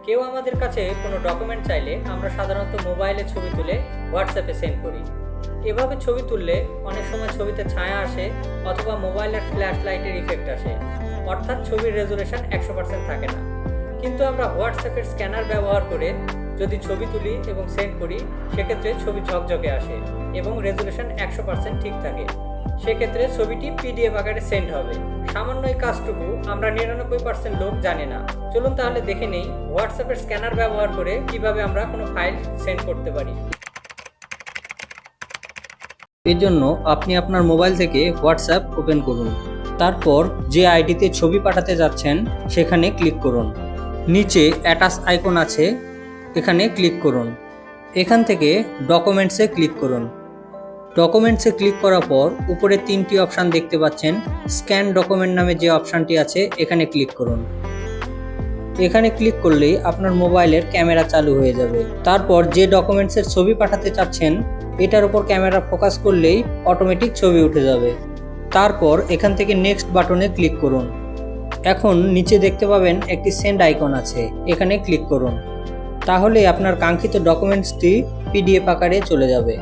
কেউ আমাদের কাছে কোনো ডকুমেন্ট চাইলে আমরা সাধারণত মোবাইলে ছবি তুলে হোয়াটসঅ্যাপে সেন্ড করি। এভাবে ছবি তুললে অনেক সময় ছবিতে ছায়া আসে অথবা মোবাইলের ফ্ল্যাশ লাইটের ইফেক্ট আসে, অর্থাৎ ছবির রেজুলেশন 100% থাকে না। কিন্তু আমরা হোয়াটসঅ্যাপের স্ক্যানার ব্যবহার করে যদি ছবি তুলি এবং সেন্ড করি, সেক্ষেত্রে ছবি ঝকঝকে আসে এবং রেজুলেশন 100% ঠিক থাকে। সেক্ষেত্রে ছবিটি পিডিএফ আকারে সেন্ড হবে। সামান্য এই কাজটুকু আমরা 99% লোক জানে না। চলুন তাহলে দেখে নেই হোয়াটসঅ্যাপের স্ক্যানার ব্যবহার করে কিভাবে আমরা কোনো ফাইল সেন্ড করতে পারি। এর জন্য আপনি আপনার মোবাইল থেকে হোয়াটসঅ্যাপ ওপেন করুন। তারপর যে আইডিতে ছবি পাঠাতে যাচ্ছেন সেখানে ক্লিক করুন। নিচে অ্যাটাচ আইকন আছে, এখানে ক্লিক করুন। এখান থেকে ডকুমেন্টসে ক্লিক করুন। ডকুমেন্টসে ক্লিক করার পর উপরে 3টি অপশান দেখতে পাচ্ছেন। স্ক্যান ডকুমেন্ট নামে যে অপশানটি আছে এখানে ক্লিক করুন। এখানে ক্লিক করলেই আপনার মোবাইলের ক্যামেরা চালু হয়ে যাবে। তারপর যে ডকুমেন্টসের ছবি পাঠাতে চাচ্ছেন এটার উপর ক্যামেরা ফোকাস করলেই অটোমেটিক ছবি উঠে যাবে। তারপর এখান থেকে নেক্সট বাটনে ক্লিক করুন। এখন নিচে দেখতে পাবেন একটি সেন্ড আইকন আছে, এখানে ক্লিক করুন। তাহলে আপনার কাঙ্ক্ষিত ডকুমেন্টসটি পিডিএফ আকারে চলে যাবে।